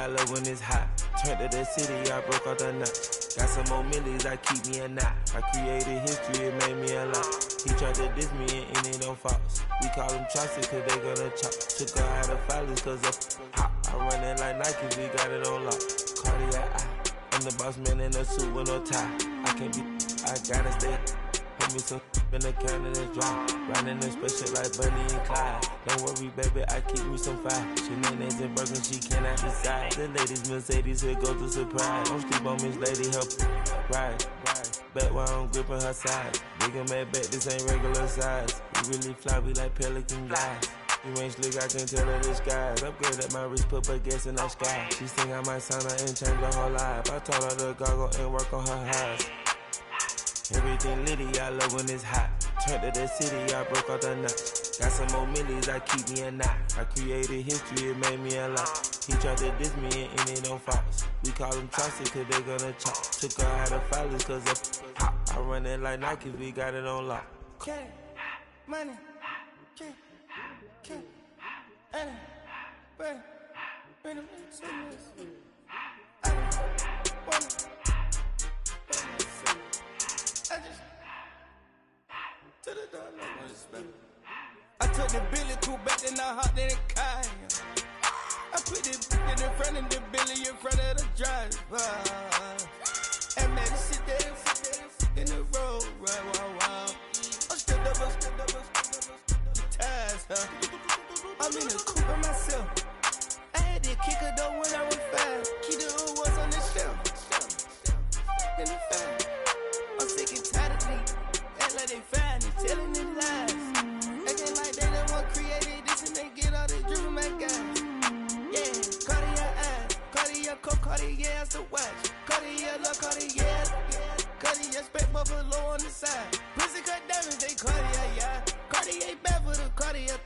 I love when it's hot. Turned to the city, I broke out the knot. Got some more millies, I keep me a knot. I created history, it made me a lot. He tried to diss me and it don't false. We call them chopsticks cause they gonna chop. Took her out of filers cause of hot. I run it like Nike, we got it on lock. Cardiac eye. I'm the boss man in a suit with no tie. I can't be, I gotta stay. Put me some in the can and it's dry. Riding the special like Bunny and Clyde. Don't worry, baby, I keep me some fire. Shenanigans and Birkin, she cannot decide. The ladies Mercedes, here goes the surprise. Don't sleep on Miss Lady, help ride. Back while I'm gripping her side. Big and mad back, this ain't regular size. We really fly, we like pelican guys. You ain't slick, I can tell her disguise. Upgrade at my wrist, put baguettes in the sky. She think I might sign her and change her whole life. I told her to goggle and work on her highs. Everything litty, I love when it's hot. Turned to the city, I broke out the knot. Got some more millies, I keep me a knot. I created history, it made me a lot. He tried to diss me and it don't false. We call them chopsticks cause they gonna chop. Took her out of filers cause of hot. I run it like Nike, we got it on lock. Okay, money, Anna, bring them in, I took the Billy cool back, then I hopped in the car. I put the in front of the Billy in front of the driver. And made it sit there in the road, right, wow. I stepped up, the tires, huh? I'm in the coupe by myself. I had to kick her though when I was 5. Keep the old ones on the shelf. In the fire. I'm sick and tired of these. Act like they find it, telling them lies. Acting like they the one created this and they get all this driven my guys. Yeah, Cartier eyes, Cartier coat, Cartier ass to watch. Cartier love, Cartier, Cartier spec buffalo on the side. Pussy cut diamonds, they Cartier, yeah. Cartier bad for the Cartier.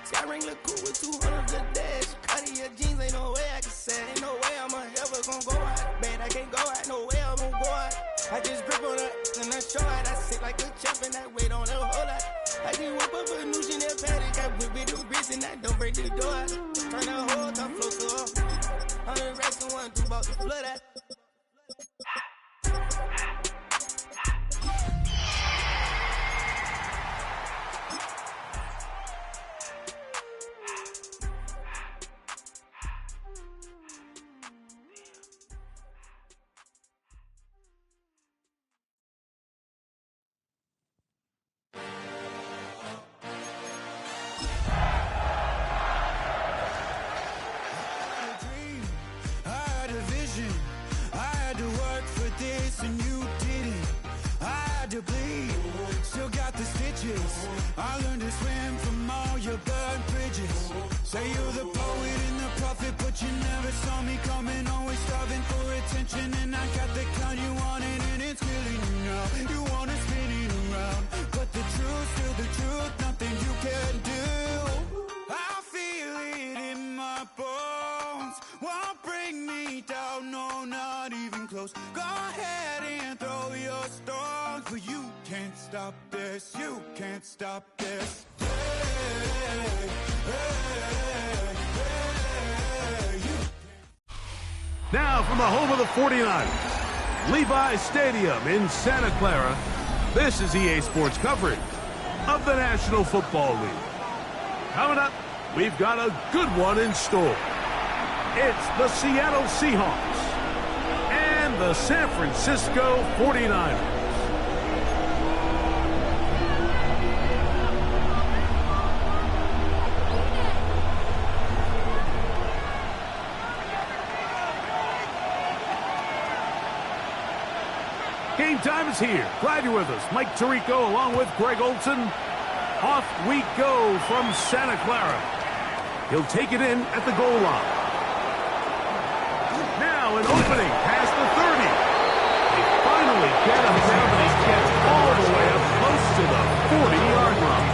Sky ring look cool with 200 the dash. Cartier jeans, ain't no way I can say. Ain't no way I'm ever gonna go out. Man, I can't go out, no way I'm gonna go out. I just grip on her and I show out. I sit like a champ and I wait on her whole lot. I can whip up a new Chanel paddock. I whip it with bricks and I don't break the door out. Turn the whole top flow to her. 100 racks and 1, 2 about the blood out. I learned to swim from all your burnt bridges. Say you're the poet and the prophet, but you never saw me coming. Always starving for attention, and I got the kind you wanted, and it's killing you now. You wanna spin it around, but the truth's still the truth. Nothing you can do. I feel it in my bones. Won't bring me down, no, not even close. Go ahead and throw your stones, but you can't stop this. You can't stop this. Now from the home of the 49ers, Levi's Stadium in Santa Clara, this is EA Sports coverage of the National Football League. Coming up, we've got a good one in store. It's the Seattle Seahawks and the San Francisco 49ers. Game time is here. Glad you're with us. Mike Tirico along with Greg Olson. Off we go from Santa Clara. He'll take it in at the goal line. Now an opening past the 30. They finally get him down, but he gets all the way up close to the 40-yard line.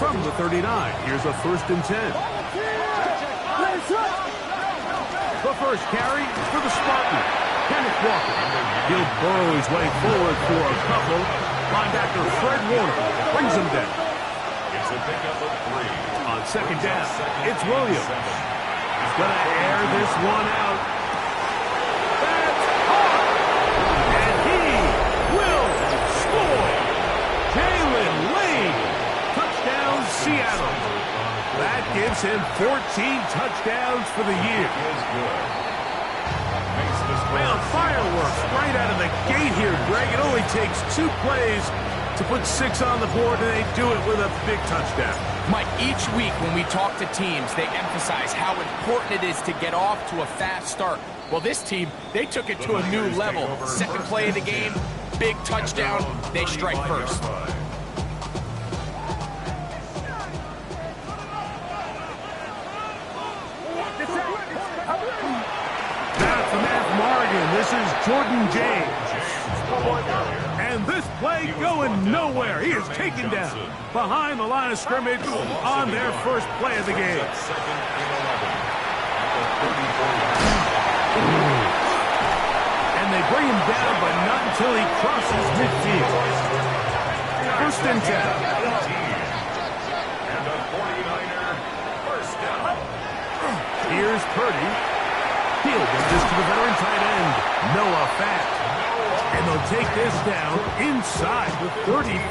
From the 39, here's a 1st and 10. The first carry for the Spartans. Kenneth Walker. He'll burrow his way forward for a couple. Linebacker Fred Warner brings him down. It's a pickup of 3. On second down, it's Williams. He's going to air this one out. That's hard. And he will score. Jalen Lane. Touchdown, Seattle. That gives him 14 touchdowns for the year. Well, fireworks right out of the gate here, Greg. It only takes 2 plays to put 6 on the board, and they do it with a big touchdown. Mike, each week when we talk to teams, they emphasize how important it is to get off to a fast start. Well, this team, they took it to a new level. Second play of the game, big touchdown, they strike first. Now from Matt Morgan, this is Jordan James. And this play going nowhere. He is taken down behind the line of scrimmage on their first play of the game. And they bring him down, but not until he crosses midfield. First and 10. And a 49er first down. Here's Purdy. He'll give this to the veteran tight end, Noah Fant. And they'll take this down inside the 35.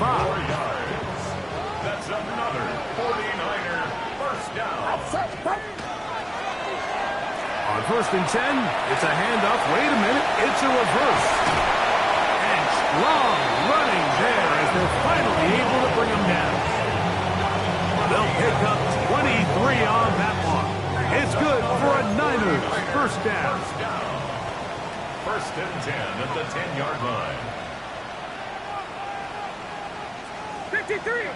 That's another 49er first down. On first and 10, it's a handoff. Wait a minute, it's a reverse. And strong running there as they're finally able to bring him down. They'll pick up 23 on that one. It's good for a Niners first down. First and 10 at the 10-yard line. 53.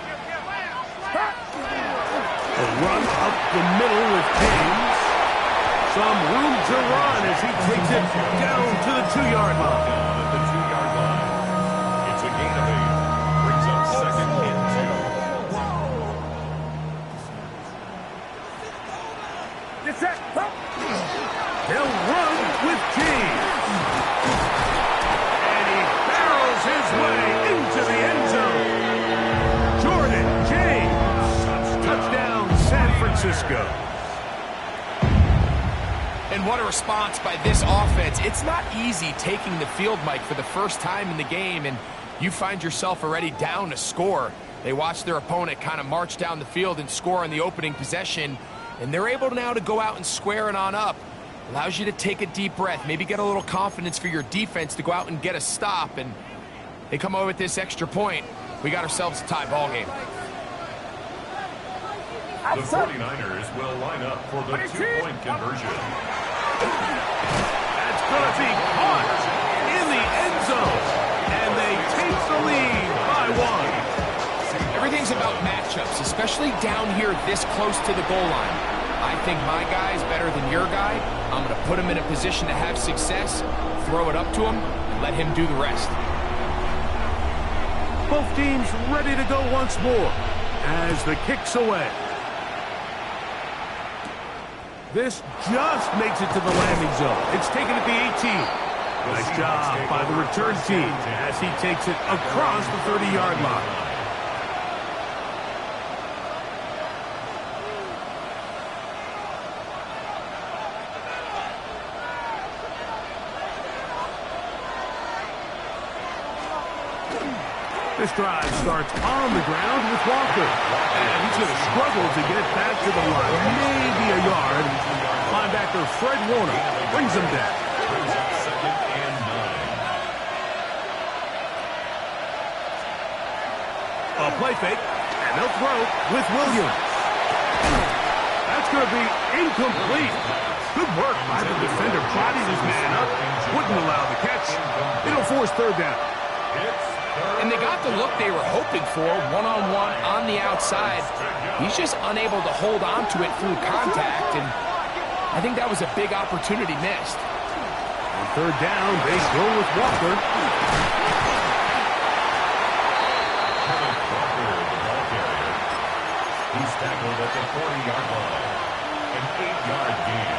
A run up the middle with James. Some room to run as he takes it down to the 2-yard line. Down at the 2-yard line. It's a gain of 8. Brings up second and 2. They'll run with James. And he barrels his way into the end zone. Jordan James. Touchdown, San Francisco. And what a response by this offense. It's not easy taking the field, Mike, for the first time in the game, and you find yourself already down a score. They watch their opponent kind of march down the field and score on the opening possession, and they're able now to go out and square it on up. Allows you to take a deep breath, maybe get a little confidence for your defense to go out and get a stop, and they come over with this extra point. We got ourselves a tie ball game. The 49ers will line up for the 2-point conversion. That's going to be caught in the end zone. And they take the lead by 1. Everything's about matchups, especially down here this close to the goal line. I think my guy is better than your guy. I'm going to put him in a position to have success, throw it up to him, and let him do the rest. Both teams ready to go once more as the kick's away. This just makes it to the landing zone. It's taken at the 18. Nice job by the return team as he takes it across the 30-yard line. This drive starts on the ground with Walker. And he's going to struggle to get it back to the line. Maybe a yard. Linebacker Fred Warner brings him down. Brings up second and 9. A play fake, and they'll throw with Williams. That's going to be incomplete. Good work by the defender. Bodied his man up. Wouldn't allow the catch. It'll force third down. And they got the look they were hoping for, one-on-one on the outside. He's just unable to hold on to it through contact, and I think that was a big opportunity missed. On third down, they go with Walker. He's tackled at the 40-yard line. An 8-yard gain.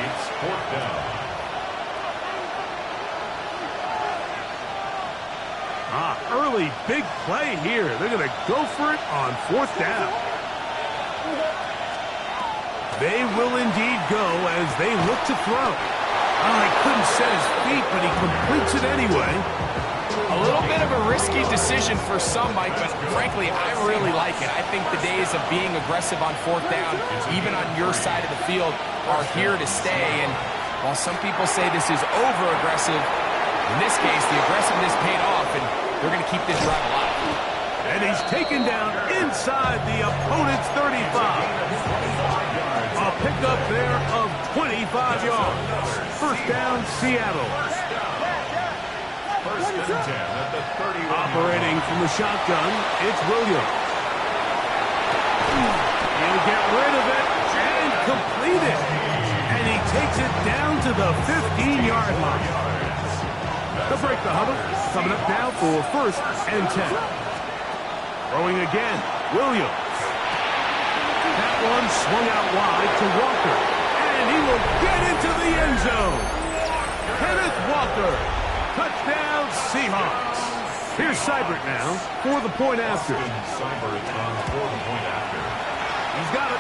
It's fourth down. Early big play here. They're going to go for it on 4th down. They will indeed go as they look to throw. He couldn't set his feet, but he completes it anyway. A little bit of a risky decision for some, Mike, but frankly, I really like it. I think the days of being aggressive on 4th down, even on your side of the field, are here to stay. And while some people say this is over-aggressive, in this case, the aggressiveness paid off, and they're going to keep this drive alive. And he's taken down inside the opponent's 35. A pickup there of 25 yards. 1st down, Seattle. 1st and 10 at the 31. Operating from the shotgun, it's Williams. He'll get rid of it and complete it. And he takes it down to the 15-yard line. They'll break the huddle. Coming up now for 1st and 10. Throwing again, Williams. That one swung out wide to Walker. And he will get into the end zone. Kenneth Walker. Touchdown, Seahawks. Here's Seibert now for the point after. Seibert for the point after. He's got it.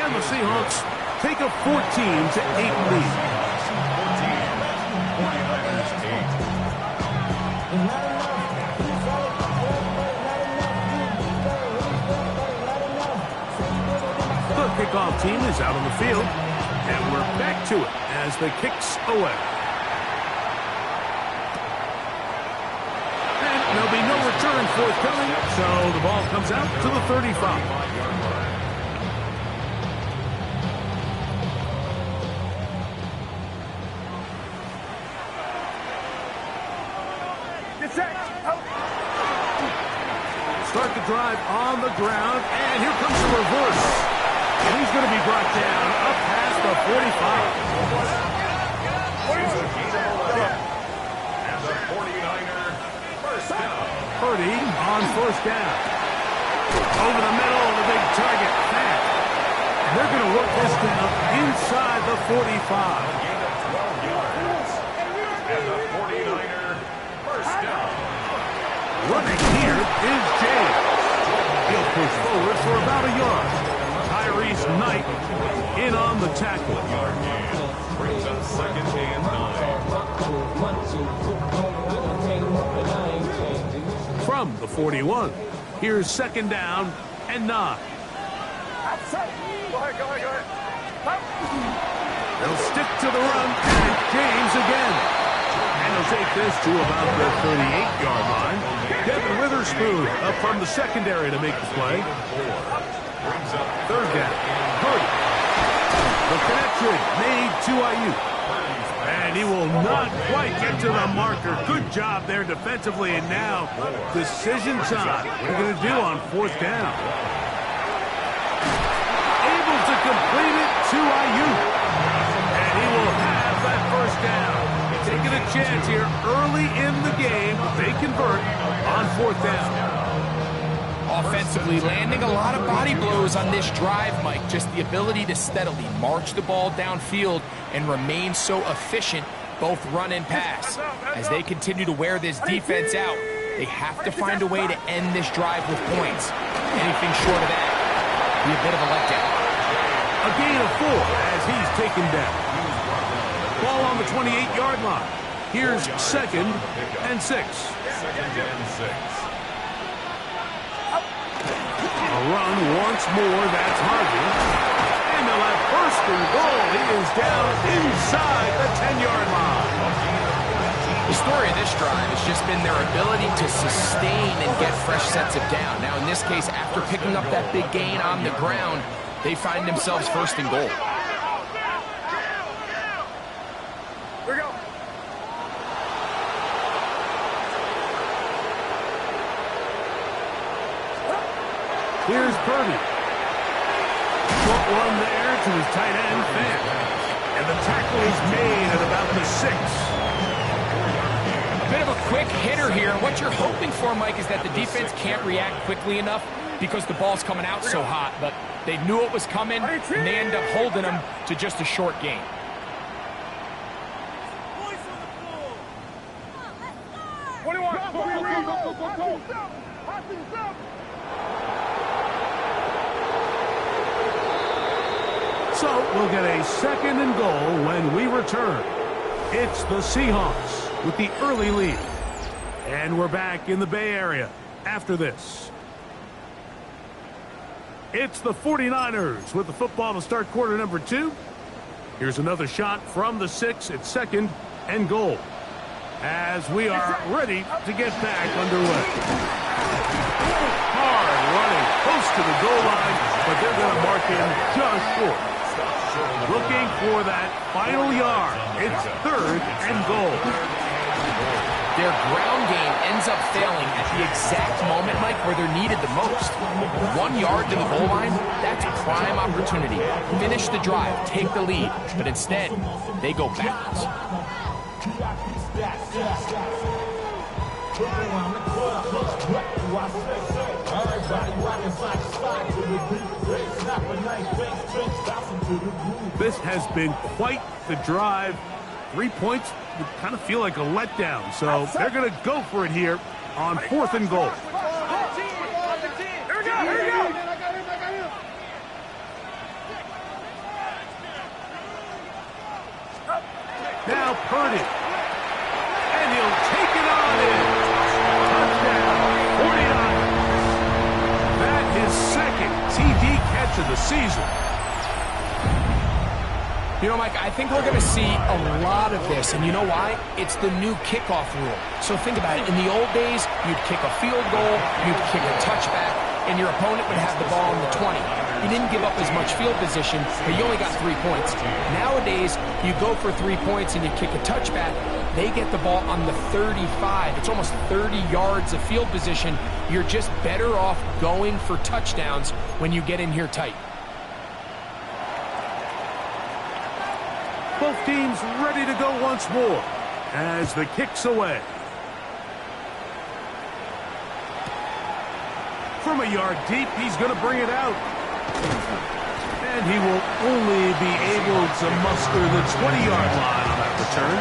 And the Seahawks take a 14-8 lead. 14, 49ers 8. The kickoff team is out on the field, and we're back to it as the kick's away. And there'll be no return forthcoming, so the ball comes out to the 35. Start the drive on the ground, and here comes the reverse. And he's going to be brought down up past the 45. And the 49er first down. Purdy on 1st down. Over the middle, the big target, Fat. And they're going to work this down inside the 45. Gain of 12 yards. And the 49er first down. Running here is James. He'll push forward for about a yard. Tyrese Knight in on the tackle. Yard gain brings up 2nd and 9. From the 41, here's 2nd down and 9. They'll stick to the run, and it's James again. And he'll take this to about the 38-yard line. Devin Witherspoon up from the secondary to make the play. 3rd down. Purdy. The connection made to Ayuk. And he will not quite get to the marker. Good job there defensively. And now, decision time. What are you going to do on 4th down? Able to complete it to Ayuk. And he will have that 1st down. Taking a chance here early in the game. They convert on 4th down. Offensively, landing a lot of body blows on this drive, Mike. Just the ability to steadily march the ball downfield and remain so efficient, both run and pass. As they continue to wear this defense out, they have to find a way to end this drive with points. Anything short of that would be a bit of a letdown. A gain of 4 as he's taken down. Ball on the 28-yard line. Here's 2nd and 6. 2nd and 6. A run once more, that's Harvey. And they'll have 1st and goal. He is down inside the 10-yard line. The story of this drive has just been their ability to sustain and get fresh sets of down. Now, in this case, after picking up that big gain on the ground, they find themselves 1st and goal. Here's Purdy. Short one there to his tight end, Fant. And the tackle is made at about the 6. A bit of a quick hitter here. What you're hoping for, Mike, is that the defense can't react quickly enough because the ball's coming out so hot. But they knew it was coming, and they end up holding them to just a short gain. So we'll get a 2nd and goal when we return. It's the Seahawks with the early lead. And we're back in the Bay Area after this. It's the 49ers with the football to start quarter number 2. Here's another shot from the 6 at 2nd and goal, as we are ready to get back underway. Hard running close to the goal line, but they're going to mark him just short. Looking for that final yard. It's 3rd and goal. Their ground game ends up failing at the exact moment, Mike, where they're needed the most. 1 yard to the goal line, that's prime opportunity. Finish the drive, take the lead, but instead, they go backwards. This has been quite the drive. 3 points would kind of feel like a letdown, so they're going to go for it here on 4th and goal. Here we go. Now Purdy. And he'll take it on in. Touchdown, 49ers. That is 2nd TD catch of the season. You know, Mike, I think we're going to see a lot of this, and you know why? It's the new kickoff rule. So think about it. In the old days, you'd kick a field goal, you'd kick a touchback, and your opponent would have the ball on the 20. You didn't give up as much field position, but you only got 3 points. Nowadays, you go for 3 points and you kick a touchback, they get the ball on the 35. It's almost 30 yards of field position. You're just better off going for touchdowns when you get in here tight. Both teams ready to go once more as the kick's away. From a yard deep, he's going to bring it out. And he will only be able to muster the 20-yard line on that return.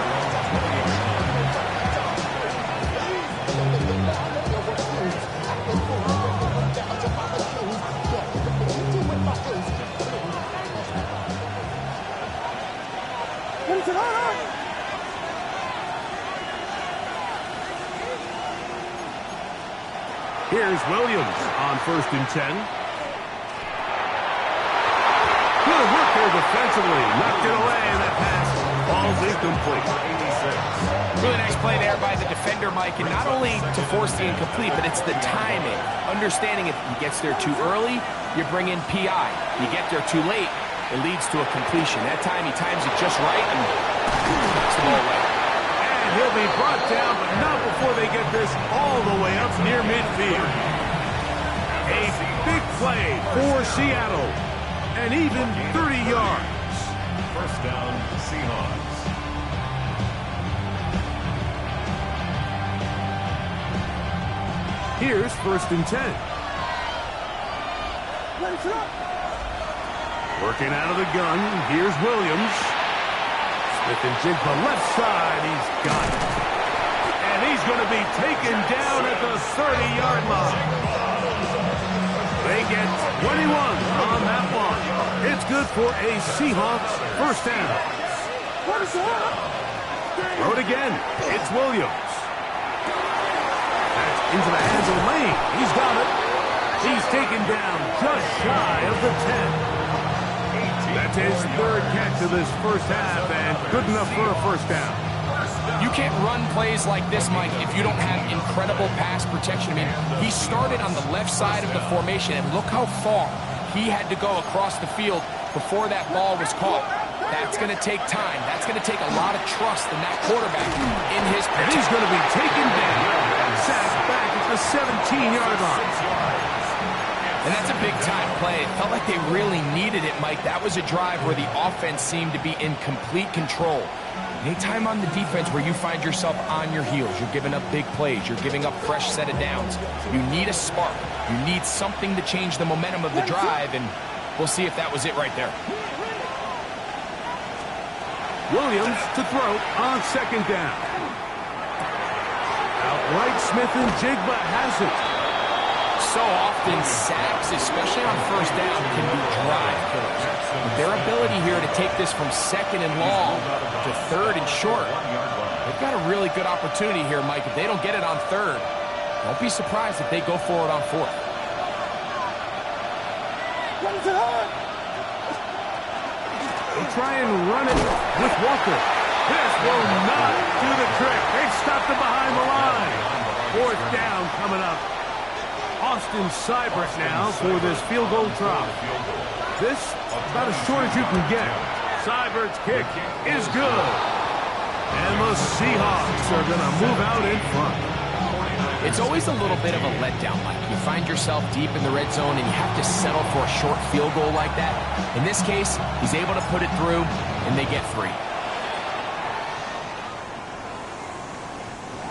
Here's Williams on 1st and 10. Good work there defensively. Knocked it away, and that pass falls incomplete. Really nice play there by the defender, Mike, and not only to force the incomplete, but it's the timing. Understanding if he gets there too early, you bring in PI. You get there too late, it leads to a completion. That time he times it just right and knocks the ball away. He'll be brought down, but not before they get this all the way up near midfield. A big play for Seattle, and even 30 yards. 1st down, Seahawks. Here's 1st and 10. Working out of the gun, here's Williams. Smith and Jigba left side, he's got it. And he's going to be taken down at the 30-yard line. They get 21 on that one. It's good for a Seahawks 1st down. Throw it again. It's Williams. That's into the hands of Lane. He's got it. He's taken down just shy of the 10. That's his 3rd catch of this 1st half, and good enough for a 1st down. You can't run plays like this, Mike, if you don't have incredible pass protection. I mean, he started on the left side of the formation, and look how far he had to go across the field before that ball was caught. That's going to take time. That's going to take a lot of trust in that quarterback in his protection. And he's going to be taken down, sacked back at the 17-yard line. And that's a big-time play. It felt like they really needed it, Mike. That was a drive where the offense seemed to be in complete control. Anytime on the defense where you find yourself on your heels, you're giving up big plays, you're giving up fresh set of downs, you need a spark. You need something to change the momentum of the drive, and we'll see if that was it right there. Williams to throw on 2nd down. Outright, Smith and Jigba has it. So often, sacks, especially on 1st down, can be drive killers. Their ability take this from second and long to third and short. They've got a really good opportunity here, Mike. If they don't get it on third, don't be surprised if they go for it on fourth. They'll try and run it with Walker. This will not do the trick. They've stopped it behind the line. Fourth down coming up. Austin Seibert now for this field goal try. This about as short as you can get. Seibert's kick is good. And the Seahawks are going to move out in front. It's always a little bit of a letdown, Mike. You find yourself deep in the red zone and you have to settle for a short field goal like that. In this case, he's able to put it through, and they get 3.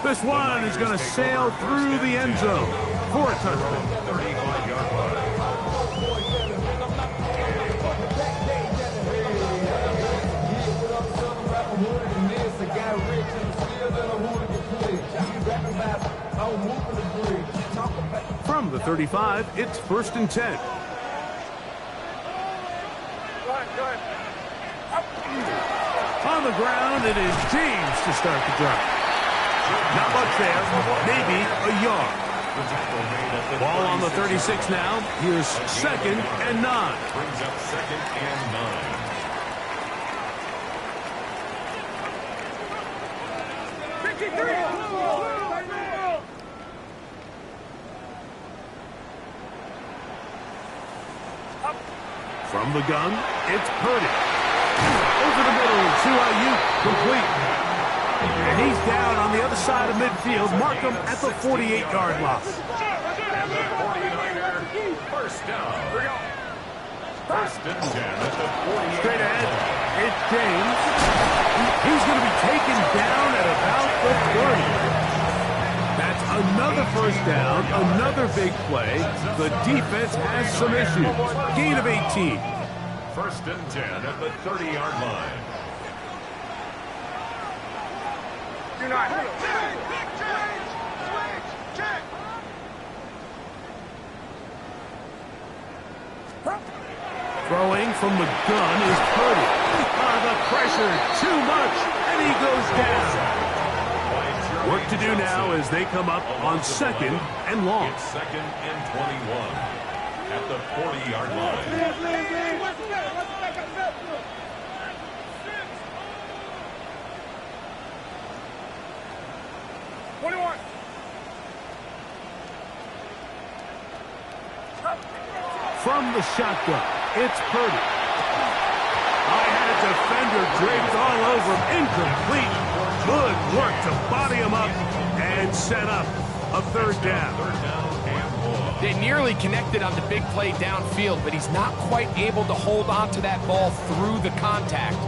This one is going to sail through the end zone for a touchdown. 35-yard line. From the 35, it's 1st and 10. On the ground, it is James to start the drive. Not much there, maybe a yard. Ball on the 36 now. Here's 2nd and 9. Brings up 2nd and 9. From the gun, it's Purdy. Over the middle to Ayuk, complete. And he's down on the other side of midfield. Mark him at the 48-yard line. And the 49er, first down. 1st and 10 at the 48. Straight ahead, it's James. He's going to be taken down at about the 30. That's another first down, another big play. The defense has some issues. Gain of 18. 1st and 10 at the 30-yard line. Throwing from the gun is Purdy. The pressure, too much, and he goes down. Work to do now as they come up on 2nd and long. It's 2nd and 21 at the 40-yard line. From the shotgun, it's Purdy. I had a defender draped all over him. Incomplete. Good work to body him up and set up a 3rd down. They nearly connected on the big play downfield, but he's not quite able to hold on to that ball through the contact.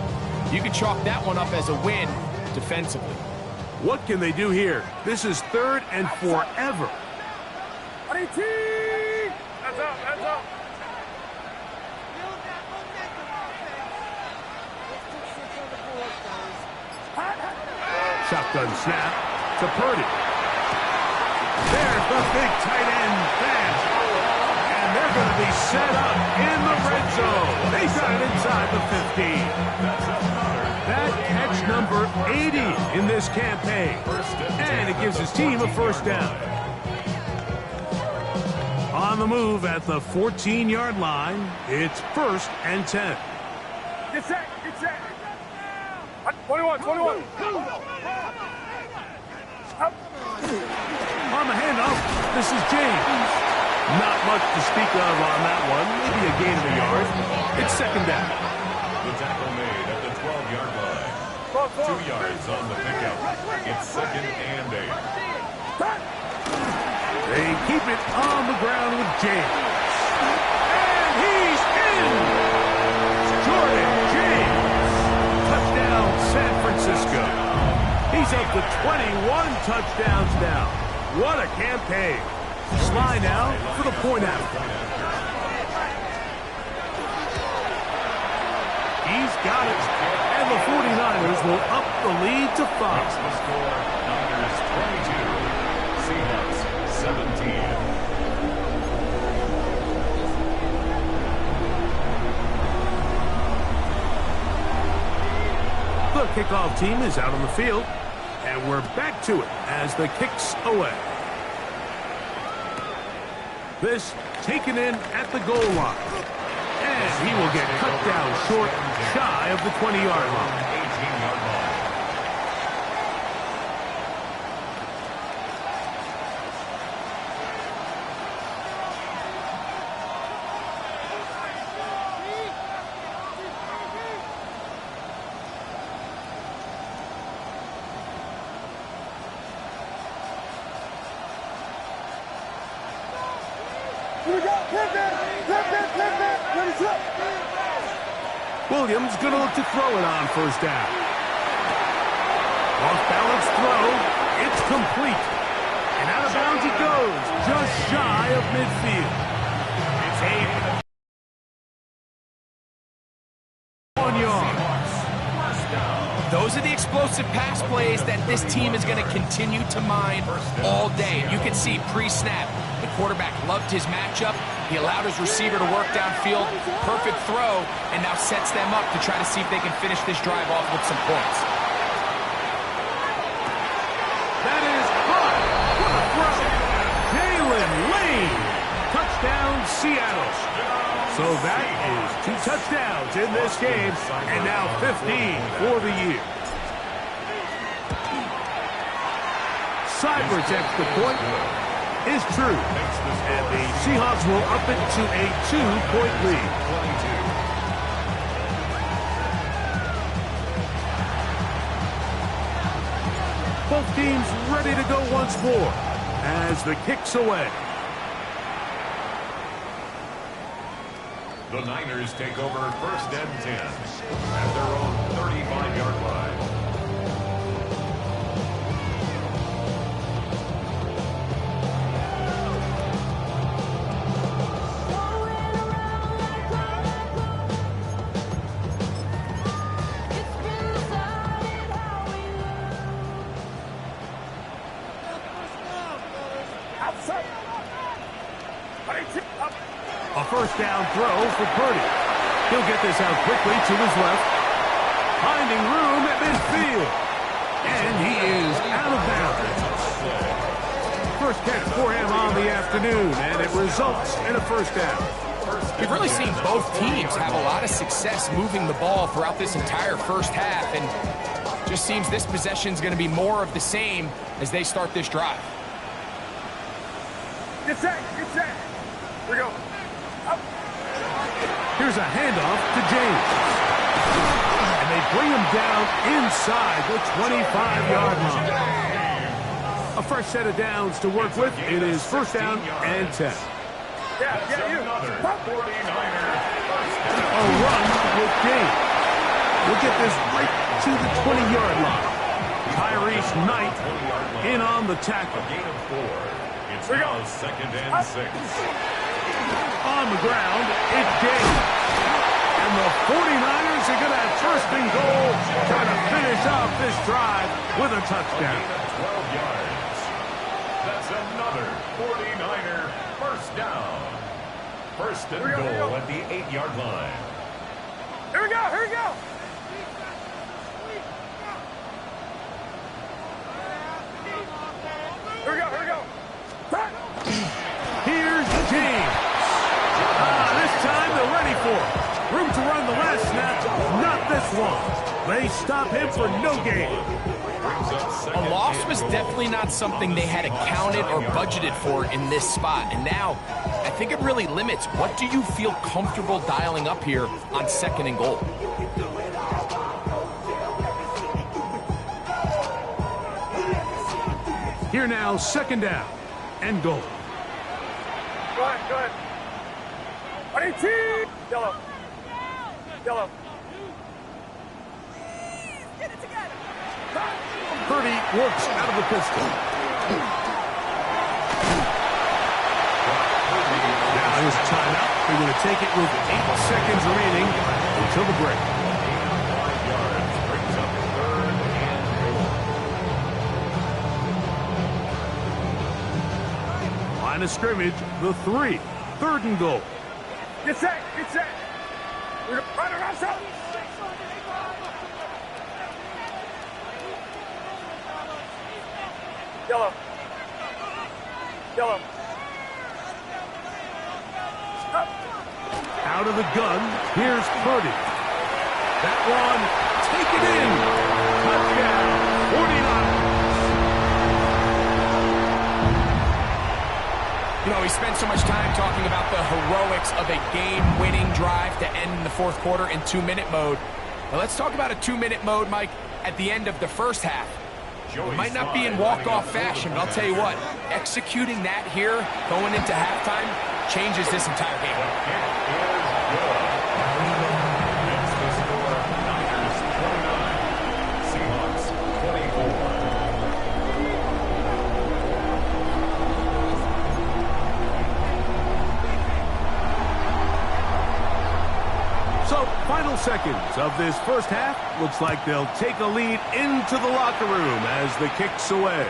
You can chalk that one up as a win defensively. What can they do here? This is 3rd and forever. Shotgun snap to Purdy. There's the big tight end pass. And they're going to be set up in the red zone. They got it inside the 15. That catch number 80 in this campaign. And it gives his team a 1st down. On the move at the 14-yard line, it's 1st and 10. Get set, get set. 21. On the handoff, this is James. Not much to speak of on that one. Maybe a gain of a yard. It's 2nd down. The tackle made at the 12-yard line. 2 yards on the pickup. It's 2nd and 8. They keep it on the ground with James. And he's in! Jordan James. Touchdown, San Francisco. He's up to 21 touchdowns now. What a campaign. Sly now for the point after. He's got it. And the 49ers will up the lead to 5. The score, Niners 22, Seahawks 17. kickoff team is out on the field, and we're back to it as the kick's away. This taken in at the goal line. And he will get cut down short, shy of the 20-yard line. 18-yard line. Williams going to look to throw it on first down. Off-balance throw. It's complete. And out of bounds it goes, just shy of midfield. It's 1 yard. Those are the explosive pass plays that this team is going to continue to mine all day. You can see pre-snap, the quarterback loved his matchup. He allowed his receiver to work downfield. Perfect throw, and now sets them up to try to see if they can finish this drive off with some points. That is hot. What a throw. Jalen Lane. Touchdown, Seattle. So that is 2 touchdowns in this game, and now 15 for the year. Cyber's extra point is true, and the Seahawks will up it to a 2-point lead. Both teams ready to go once more as the kick's away. The Niners take over first and 10 at their own 35-yard line. A first down throw for Purdy. He'll get this out quickly to his left. Finding room at midfield. And he is out of bounds. First catch for him on the afternoon, and it results in a first down. We've really seen both teams have a lot of success moving the ball throughout this entire first half, and just seems this possession is going to be more of the same as they start this drive. Get set, get set. Here we go. Up. Here's a handoff to James. And they bring him down inside the 25-yard line. A fresh set of downs to work with. It is first down and 10. Yeah, you. A run with James. We'll get this right to the 20-yard line. Tyrese Knight in on the tackle. Gain of 4. It's now second and 6. On the ground, it's James. And the 49ers are going to have first and goal, trying to finish off this drive with a touchdown. 12 yards. That's another 49er first down. First and goal at the 8-yard line. Here we go, here we go. Here we go, here we go. Here's James. This time they're ready for it. Room to run the last snap, not this one. They stop him for no gain. A loss was definitely not something they had accounted or budgeted for in this spot. And now, I think it really limits what do you feel comfortable dialing up here on second and goal. Here now, second down and goal. Go ahead, go ahead. 18. Yellow. Yellow. Purdy works out of the pistol. Now his timeout. They're going to take it with 8 seconds remaining until the break. 5 yards brings up third and goal. Line of scrimmage, the 3. Third and goal. Get set, get set. We're going to run around, so. Yellow. Yellow. Out of the gun, here's Purdy. That one, take it in. Touchdown, 49. You know, we spent so much time talking about the heroics of a game-winning drive to end in the fourth quarter in 2-minute mode. Now let's talk about a 2-minute mode, Mike, at the end of the first half. It might not be in walk-off fashion, but I'll tell you what, executing that here, going into halftime, changes this entire game. It's the score, Niners 29, Seahawks 24. So, final seconds of this first half. Looks like they'll take a lead into the locker room as the kick's away.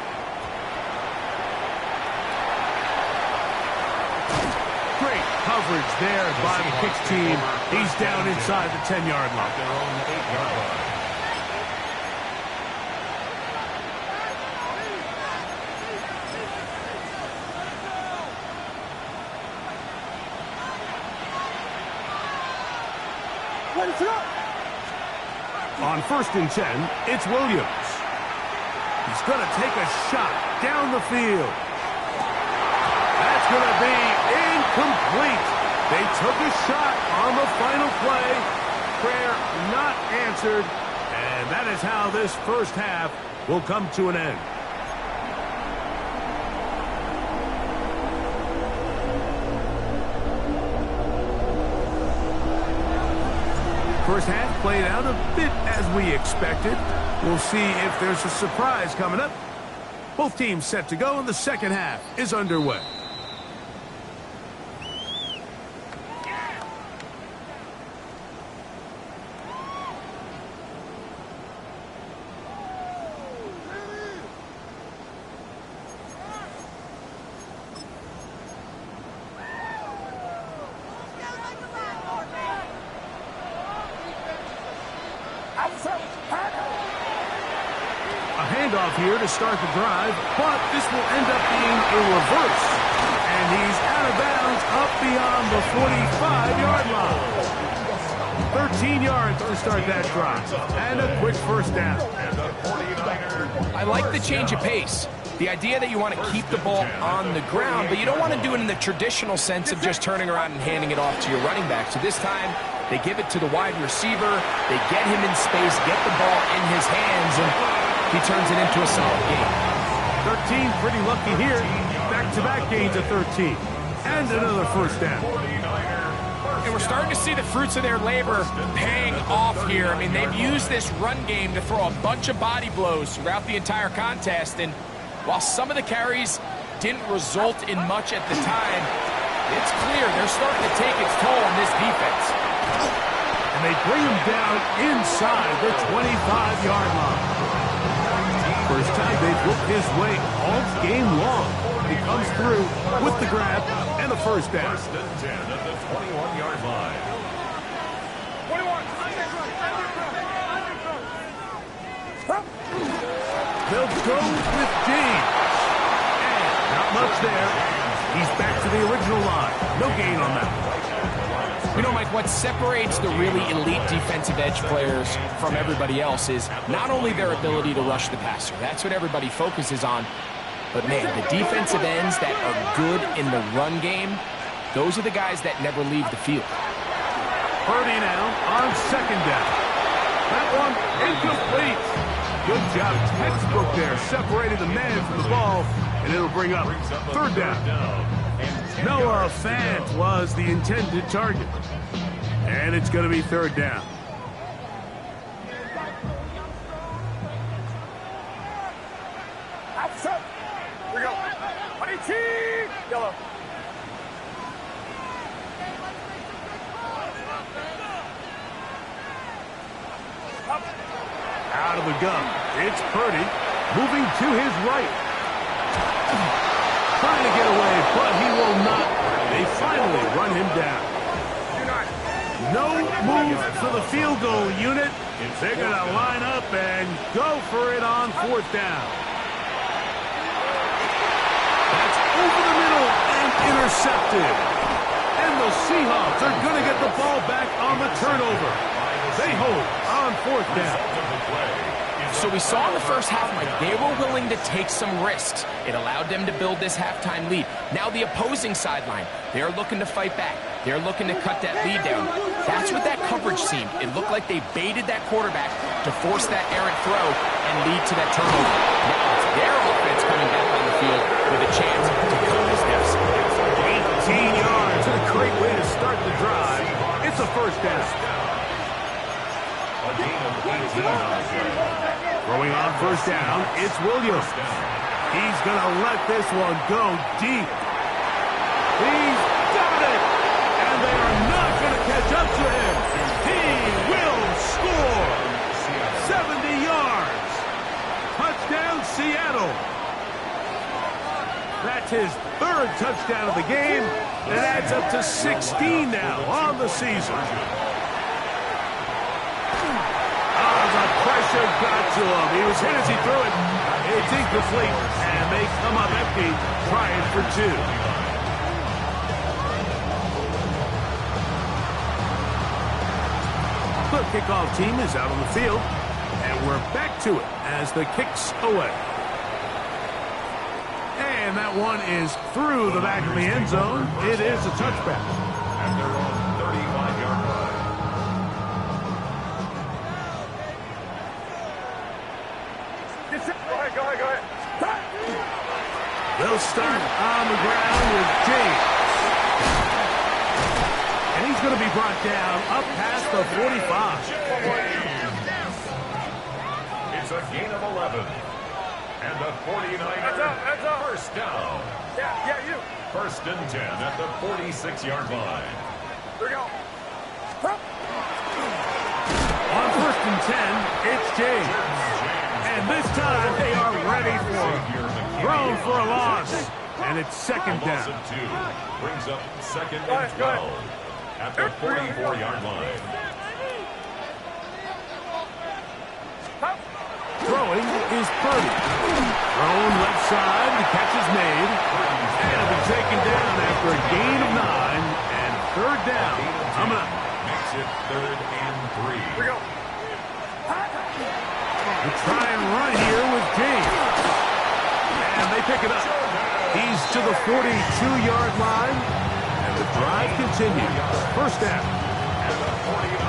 Great coverage there by the kicks team. He's down inside the 10-yard line. Their own 8-yard line. On 1st and 10, it's Williams. He's going to take a shot down the field. That's going to be incomplete. They took a shot on the final play. Prayer not answered. And that is how this first half will come to an end. First half played out a bit as we expected. We'll see if there's a surprise coming up. Both teams set to go, and the second half is underway. Handoff here to start the drive, but this will end up being a reverse. And he's out of bounds up beyond the 45-yard line. 13 yards to start that drive. And a quick first down. I like the change of pace. The idea that you want to keep the ball on the ground, but you don't want to do it in the traditional sense of just turning around and handing it off to your running back. So this time, they give it to the wide receiver. They get him in space, get the ball in his hands, and he turns it into a solid game. 13, pretty lucky here. Back-to-back gains of 13. And another first down. And we're starting to see the fruits of their labor paying off here. I mean, they've used this run game to throw a bunch of body blows throughout the entire contest. And while some of the carries didn't result in much at the time, it's clear they're starting to take its toll on this defense. And they bring him down inside the 25-yard line. First time they've looked his way all game long. He comes through with the grab and the first down. First and 10 at the 21-yard line. 21. They'll go with James. And not much there. He's back to the original line. No gain on that. You know, Mike, what separates the really elite defensive edge players from everybody else is not only their ability to rush the passer. That's what everybody focuses on. But, man, the defensive ends that are good in the run game, those are the guys that never leave the field. Purdy now on second down. That one incomplete. Good job. Textbook there. Separated the man from the ball, and it'll bring up third down. Noah Fant was the intended target. And it's going to be third down. Outside. Here we go. 18. Yellow. Out of the gun. It's Purdy moving to his right. Trying to get away, but he will not. They finally run him down. No move for the field goal unit. They're going to line up and go for it on fourth down. Intercepted. And the Seahawks are going to get the ball back on the turnover. They hold on 4th down. So we saw in the first half, Mike, they were willing to take some risks. It allowed them to build this halftime lead. Now the opposing sideline, they're looking to fight back. They're looking to cut that lead down. That's what that coverage seemed. It looked like they baited that quarterback to force that errant throw and lead to that turnover. Now it's their offense coming back on the field with a chance to cut this deficit. 18 yards, and a great way to start the drive. It's a 1st down. A gain of 18 on the play. Throwing on 1st down, it's Williams. He's going to let this one go deep. He's got it! And they are not going to catch up to him. He will score! 70 yards. Touchdown, Seattle. That's his 3rd touchdown of the game. That adds up to 16 now on the season. The pressure got to him. He was hit as he threw it. It's incomplete, and they come up empty, trying for 2. The kickoff team is out on the field, and we're back to it as the kick's away. And that one is through the back of the end zone. It is a touchback. And they're on 35-yard line. Go ahead. They'll start on the ground with James. And he's going to be brought down up past the 45. It's a gain of 11. And the 49ers Heads up. 1st down. Yeah, you. 1st and 10 at the 46-yard line. Here we go. On 1st and 10, it's James. And this time they are ready for him. Thrown for a loss. And it's 2nd down. Loss of 2 brings up 2nd and 12 at the 44-yard line. Throwing is Purdy. Thrown left side. The catch is made. And it'll be taken down after a gain of 9. And 3rd down. Coming up. Makes it 3rd and 3. Here we go. They try and run here with James. And they pick it up. He's to the 42-yard line. And the drive continues. 1st down.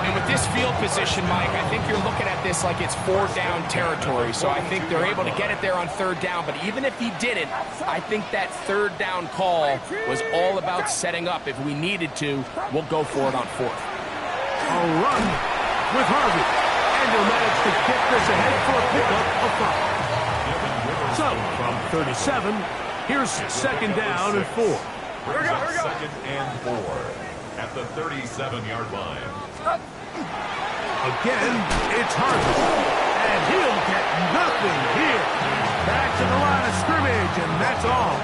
And with this field position, Mike, I think you're looking at this like it's 4th down territory. So I think they're able to get it there on 3rd down. But even if he didn't, I think that 3rd down call was all about setting up. If we needed to, we'll go for it on 4th. A run with Harvey. And he'll manage to get this ahead for a pickup of 5. So, from 37, here's 2nd down and 4. Here we go. 2nd and 4 at the 37-yard line. Again, it's Harvey. And he'll get nothing here. Back to the line of scrimmage, and that's all.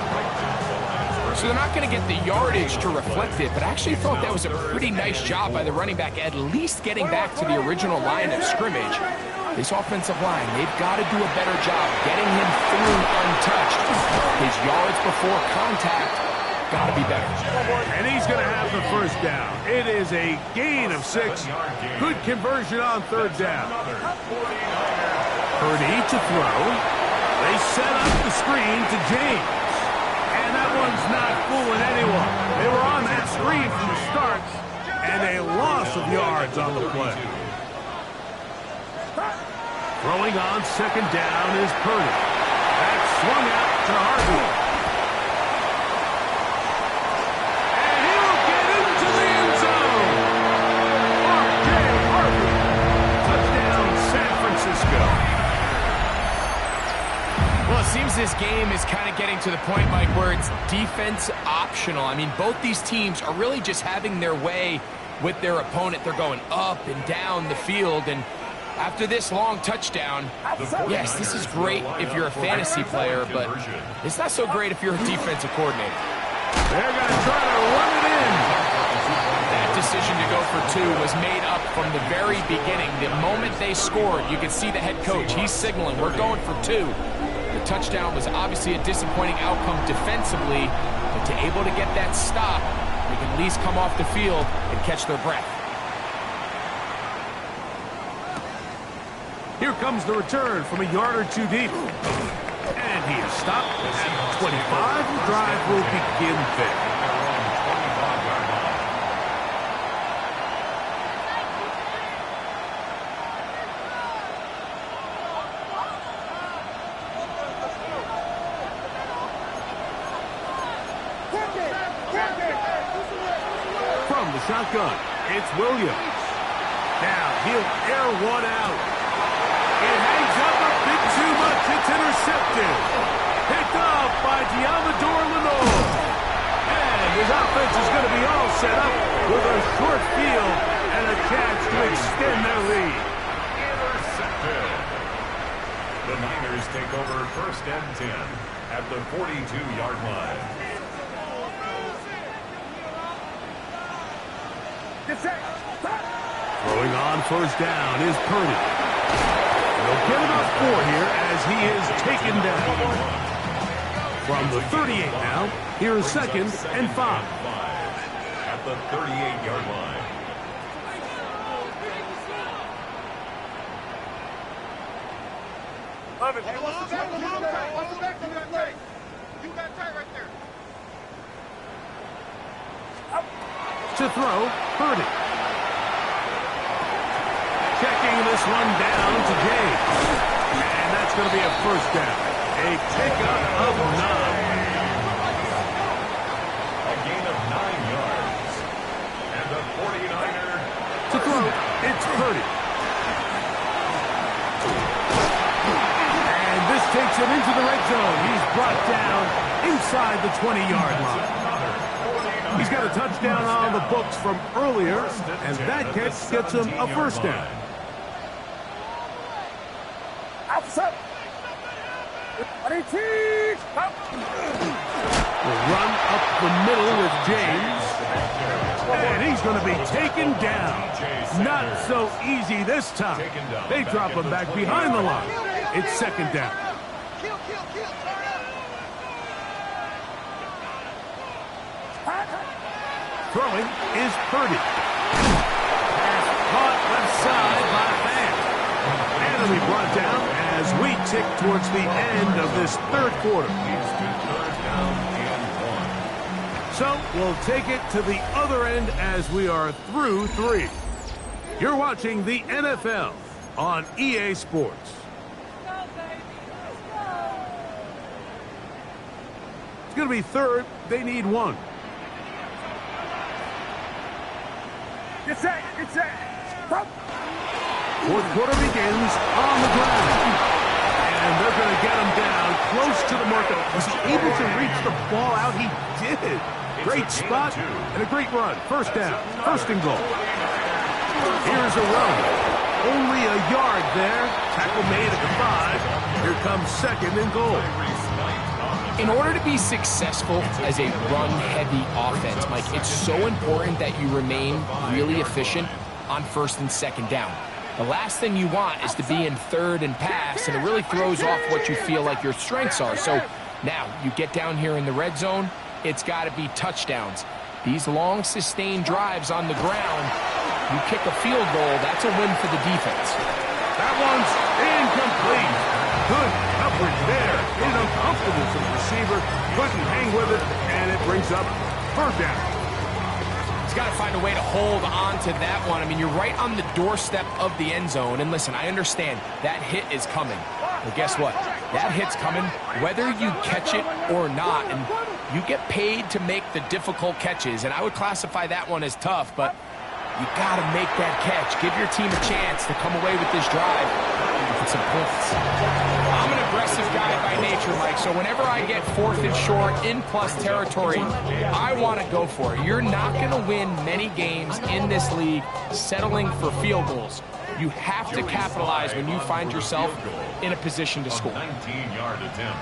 So they're not going to get the yardage to reflect it, but I actually thought that was a pretty nice job by the running back, at least getting back to the original line of scrimmage. This offensive line, they've got to do a better job getting him through untouched. His yards before contact got to be better. And he's going to have the 1st down. It is a gain of 6. Good conversion on 3rd down. Purdy to throw. They set up the screen to James. And that one's not fooling anyone. They were on that screen from the start, and a loss of yards on the play. Throwing on 2nd down is Purdy. That's swung out to Harvey. And he'll get into the end zone. R.J. Harvey. Touchdown, San Francisco. Well, it seems this game is kind of getting to the point, Mike, where it's defense optional. I mean, both these teams are really just having their way with their opponent. They're going up and down the field, and after this long touchdown, yes, this is great if you're a fantasy player, but it's not so great if you're a defensive coordinator. They're going to try to run it in. That decision to go for 2 was made up from the very beginning. The moment they scored, you could see the head coach. He's signaling, we're going for 2. The touchdown was obviously a disappointing outcome defensively, but to able to get that stop, they can at least come off the field and catch their breath. Here comes the return from a yard or two deep. And he is stopped at 25. The drive will begin there. From the shotgun, it's Williams. Now he'll air one out. It hangs up a bit too much. It's intercepted. Picked off by Diamador Lenore. And his offense is going to be all set up with a short field and a chance to extend their lead. Intercepted. The Niners take over 1st and 10 at the 42-yard line. Throwing on 1st down is Purdy. They'll get about 4 here as he is taken down. From the 38 now, here is 2nd and 5. At the 38-yard line. Hey, what's the back? What's the back? You got tight right there. To throw, Purdy. Checking this one down to James. And that's going to be a 1st down. A pickup of 9. A gain of 9 yards. And the 49er. To throw, it's Purdy. And this takes him into the red zone. He's brought down inside the 20-yard line. He's got a touchdown on the books from earlier, and that catch gets him a 1st down. The run up the middle with James. And he's going to be taken down. Not so easy this time. They drop him back behind the line. It's 2nd down. Throwing is Purdy. Pass caught left side by Van. And it'll be brought down as we tick towards the end of this 3rd quarter. So we'll take it to the other end as we are through 3. You're watching the NFL on EA Sports. It's going to be 3rd. They need 1. Get set. 4th quarter begins on the ground. And they're going to get him down close to the marker. Was he able to reach the ball out? He did. Great spot and a great run. 1st down. 1st and goal. Here's a run. Only a yard there. Tackle made at the 5. Here comes 2nd and goal. In order to be successful as a run-heavy offense, Mike, it's so important that you remain really efficient on 1st and 2nd down. The last thing you want is to be in 3rd and pass, and it really throws off what you feel like your strengths are. So now you get down here in the red zone, it's got to be touchdowns. These long, sustained drives on the ground, you kick a field goal, that's a win for the defense. That one's incomplete. Good coverage there. It's uncomfortable for the receiver. Couldn't hang with it, and it brings up 3rd down. He's got to find a way to hold on to that one. I mean, you're right on the doorstep of the end zone. And listen, I understand that hit is coming. But guess what? That hit's coming whether you catch it or not. And you get paid to make the difficult catches. And I would classify that one as tough, but you got to make that catch. Give your team a chance to come away with this drive with some points. I'm an aggressive guy by nature, Mike, so whenever I get 4th and short, in-plus territory, I want to go for it. You're not going to win many games in this league settling for field goals. You have to capitalize when you find yourself in a position to score. 19-yard attempt.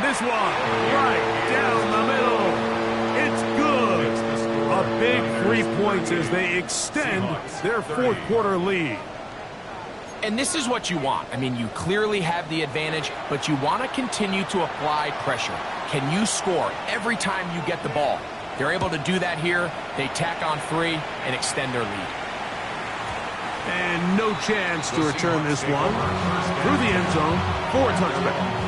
This one right down the middle. Big 3 points as they extend their fourth quarter lead. And this is what you want. I mean, you clearly have the advantage, but you want to continue to apply pressure. Can you score every time you get the ball? They're able to do that here. They tack on 3 and extend their lead. And no chance to return this one through the end zone for a touchback.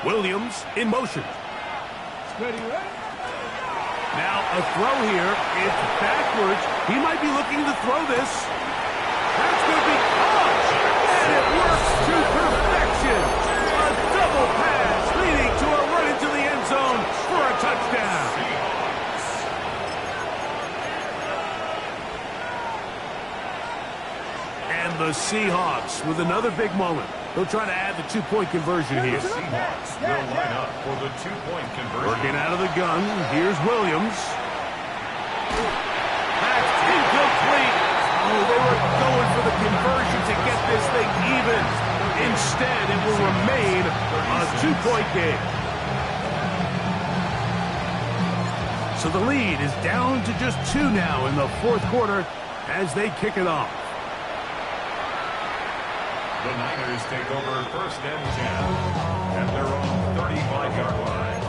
Williams in motion. Ready? Now a throw here. It's backwards. He might be looking to throw this. That's going to be caught. And it works to perfection. A double pass leading to a run into the end zone for a touchdown. And the Seahawks with another big moment. They'll try to add the 2-point conversion here. The Seahawks will line up for the 2-point conversion. Working out of the gun. Here's Williams. That's incomplete. Oh, they were going for the conversion to get this thing even. Instead, it will remain a 2-point game. So the lead is down to just 2 now in the fourth quarter as they kick it off. The Niners take over 1st and 10 at their own 35-yard line.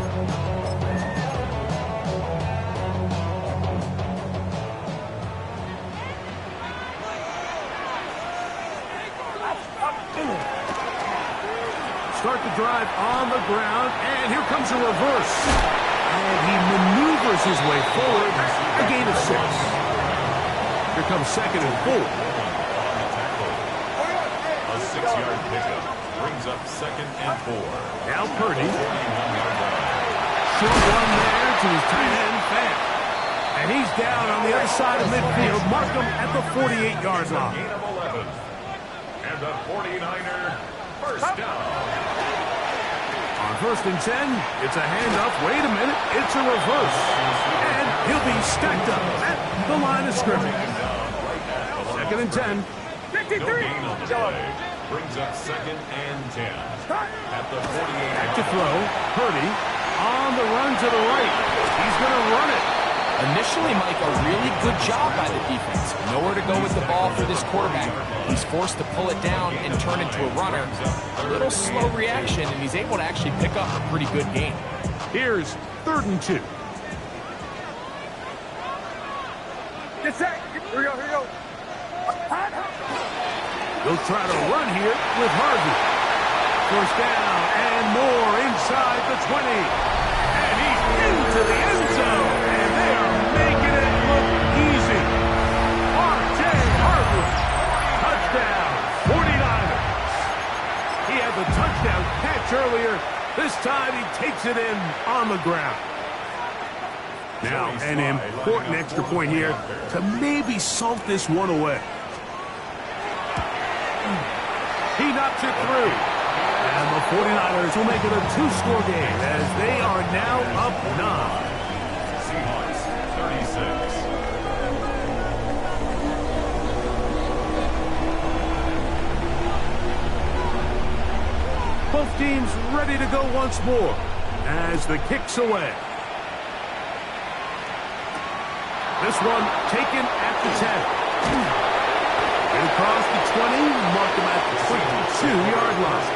Start the drive on the ground, and here comes a reverse. And he maneuvers his way forward, a gain of 6. Here comes 2nd and 4. 6-yard pickup brings up 2nd and 4. Now Purdy. Short one there to his tight end, Fan. And he's down on the other side of midfield. Mark him at the 48-yard line. Gain of 11. And the 49er first down. On 1st and 10, it's a handoff. Wait a minute, it's a reverse. And he'll be stacked up at the line of scrimmage. 2nd and 10. No gain on the play. Brings up 2nd and 10. At the 48. Back to throw. Purdy on the run to the right. He's going to run it. Initially, Mike, a really good job by the defense. Nowhere to go with the ball for this quarterback. He's forced to pull it down and turn into a runner. A little slow reaction, and he's able to actually pick up a pretty good gain. Here's 3rd and 2. Get set. Here we go. They'll try to run here with Harvey. 1st down and more inside the 20. And he's into the end zone. And they are making it look easy. R.J. Harvey. Touchdown, 49ers. He had the touchdown catch earlier. This time he takes it in on the ground. Now, an important extra point here to maybe salt this one away. He knocks it through. And the 49ers will make it a 2-score game as they are now up 9. Seahawks 36. Both teams ready to go once more as the kick's away. This one taken at the 10. And across the 20, mark him at the 22-yard line.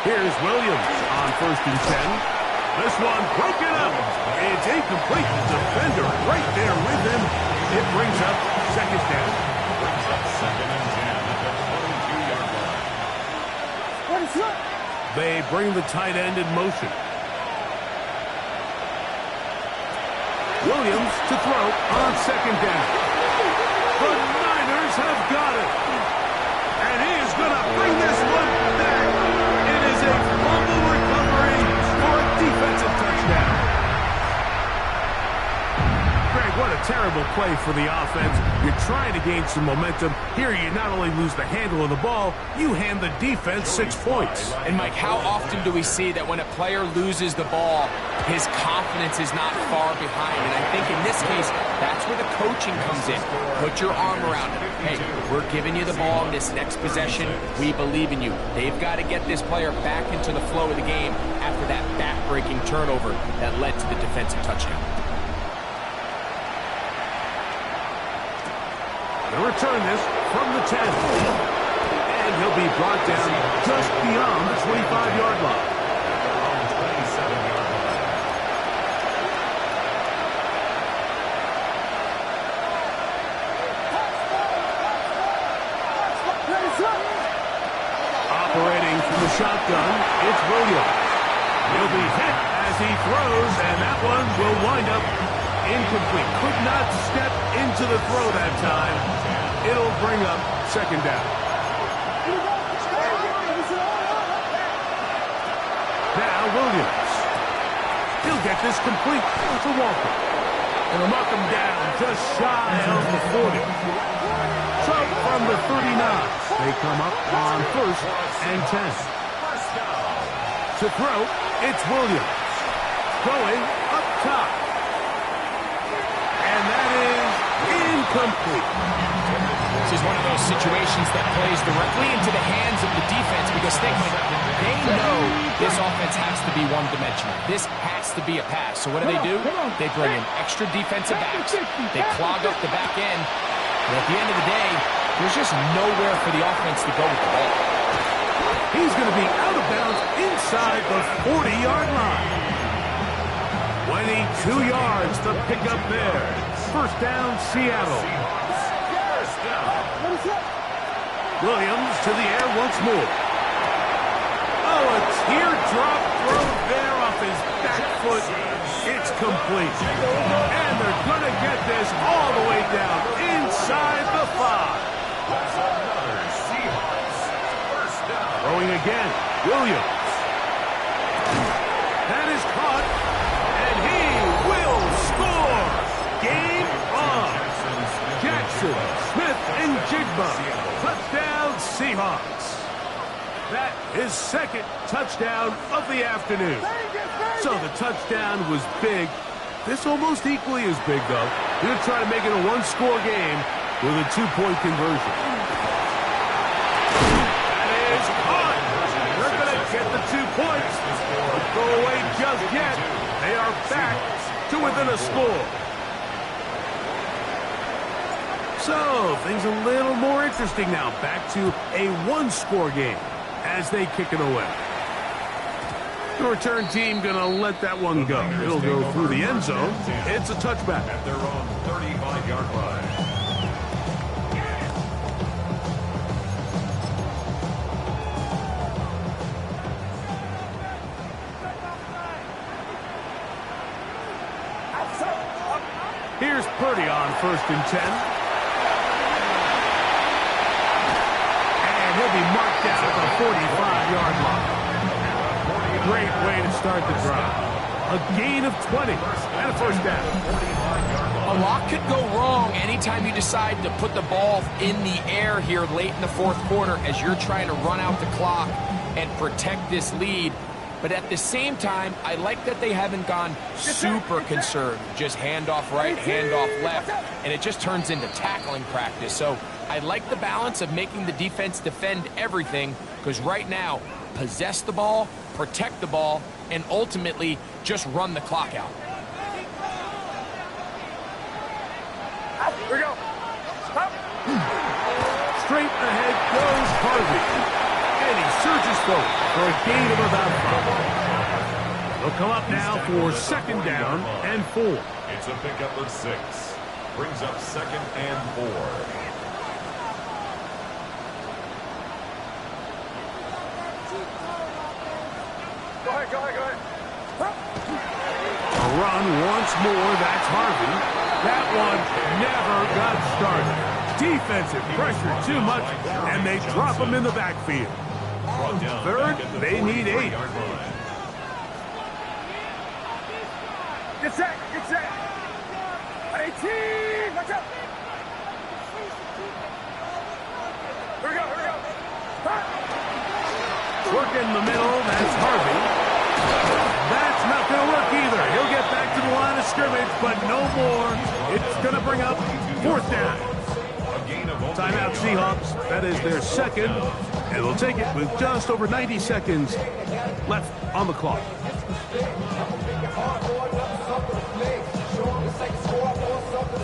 Here's Williams on 1st and 10. This one broken up. It's incomplete. The defender right there with him. It brings up 2nd down. Brings up 2nd and 10 at the 22-yard line. What is that? They bring the tight end in motion. Williams to throw on 2nd down. The Niners have got it. And he is going to play for the offense. You're trying to gain some momentum. Here, you not only lose the handle of the ball, you hand the defense 6 points. And, Mike, how often do we see that when a player loses the ball, his confidence is not far behind? And I think in this case, that's where the coaching comes in. Put your arm around him. Hey, we're giving you the ball in this next possession. We believe in you. They've got to get this player back into the flow of the game after that back-breaking turnover that led to the defensive touchdown. They'll return this from the 10. And he'll be brought down just beyond the 25-yard line. On the 27-yard line. Operating from the shotgun, it's Williams. He'll be hit as he throws, and that one will wind up incomplete. Could not step into the throw that time. It'll bring up second down. Now Williams. He'll get this complete to Walker. And he'll knock him down just shy of the 40. So from the 39, they come up on 1st and 10. To throw, it's Williams. Going up top. And that is incomplete. This is one of those situations that plays directly into the hands of the defense because they know this offense has to be one-dimensional. This has to be a pass. So what do? They bring in extra defensive backs. They clog up the back end. And at the end of the day, there's just nowhere for the offense to go with the ball. He's going to be out of bounds inside the 40-yard line. 22 yards to pick up there. First down, Seattle. Williams to the air once more. Oh, a teardrop throw there off his back foot. It's complete. And they're going to get this all the way down inside the 5. That's another Seahawks first down. Throwing again, Williams. That is caught, and he will score. Game on. Jackson, Smith, and Jigba. Touchdown, Seahawks. That is second touchdown of the afternoon. So the touchdown was big. This almost equally as big, though. We're going to try to make it a one-score game with a 2-point conversion. That is caught. They're going to get the 2 points. Don't go away just yet. They are back to within a score. So, things a little more interesting now. Back to a one-score game as they kick it away. The return team going to let that one go. It'll go through the end zone. It's a touchback. At their own 35-yard line. Here's Purdy on 1st and 10. He'll be marked down at the 45-yard line. Great way to start the drive. A gain of 20 and a first down. A lot could go wrong anytime you decide to put the ball in the air here late in the 4th quarter as you're trying to run out the clock and protect this lead. But at the same time, I like that they haven't gone super conservative. Just handoff right, handoff left, and it just turns into tackling practice. So I like the balance of making the defense defend everything because right now, possess the ball, protect the ball, and ultimately just run the clock out. Here we go. Stop. Straight ahead goes Harvey. And he surges forward for a gain of about 5. They'll come up now for second down and 4. It's a pickup of 6. Brings up 2nd and 4. Go ahead. A run once more, that's Harvey. That one never got started. Defensive pressure too much, and they drop him in the backfield. On 3rd, they need 8. Get set. 18. Let's in the middle. That's Harvey. That's not going to work either. He'll get back to the line of scrimmage, but no more. It's going to bring up 4th down. Timeout Seahawks. That is their second. And they'll take it with just over 90 seconds left on the clock.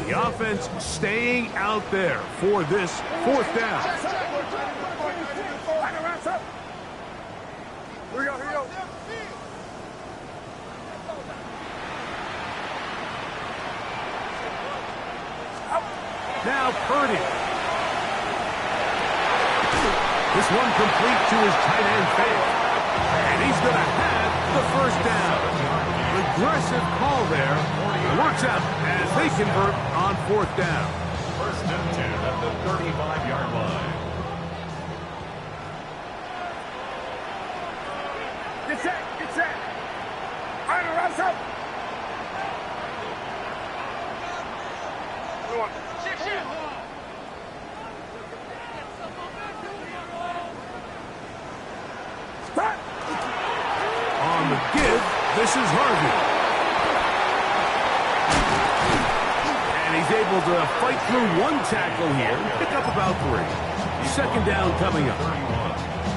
The offense staying out there for this 4th down. Here we go, here we go. Now Purdy. This one complete to his tight end fake. And he's going to have the 1st down. Aggressive call there. Works out as they convert on 4th down. 1st and 10 at the 35-yard line. Get set, get set. Ryder, rise up. Go on. Shift, shift. On the give, this is Harvey. And he's able to fight through one tackle here, pick up about 3. 2nd down coming up.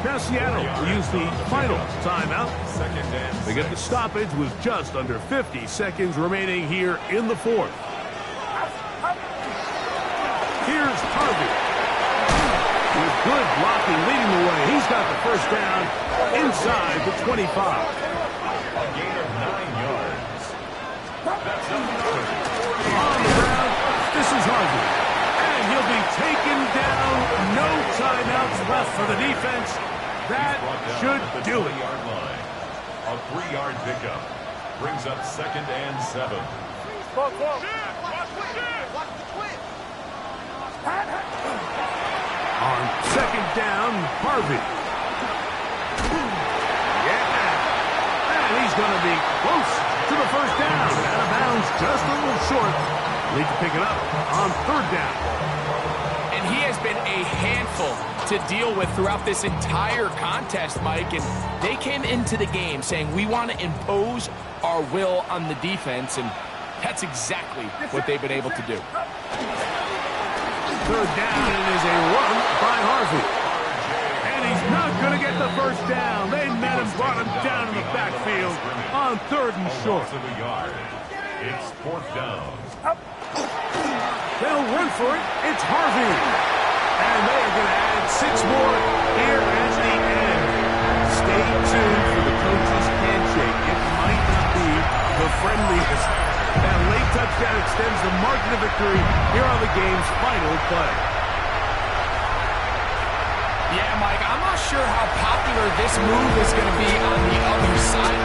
Now Seattle will use the final timeout. They get the stoppage with just under 50 seconds remaining here in the 4th. Here's Harvey. With good blocking leading the way. He's got the 1st down inside the 25. A gain of 9 yards. That's On the ground, this is Harvey. And he'll be taken down. No timeouts left for the defense. That should do it. A 3-yard pickup brings up 2nd and 7. Watch the twist. On 2nd down, Harvey. Yeah. And he's going to be close to the 1st down. Out of bounds, just a little short. Need to pick it up on 3rd down. And he has been a handful to deal with throughout this entire contest, Mike. And they came into the game saying, we want to impose our will on the defense. And that's exactly what they've been able to do. 3rd down, and it is a run by Harvey. And he's not going to get the 1st down. They met him, brought him down in the backfield on 3rd and short. It's 4th down. They'll run for it. It's Harvey. And they are going to add 6 more here at the end. Stay tuned for the coach's handshake. It might not be the friendliest. That late touchdown extends the margin of victory here on the game's final play. Yeah, Mike, I'm not sure how popular this move is going to be on the other side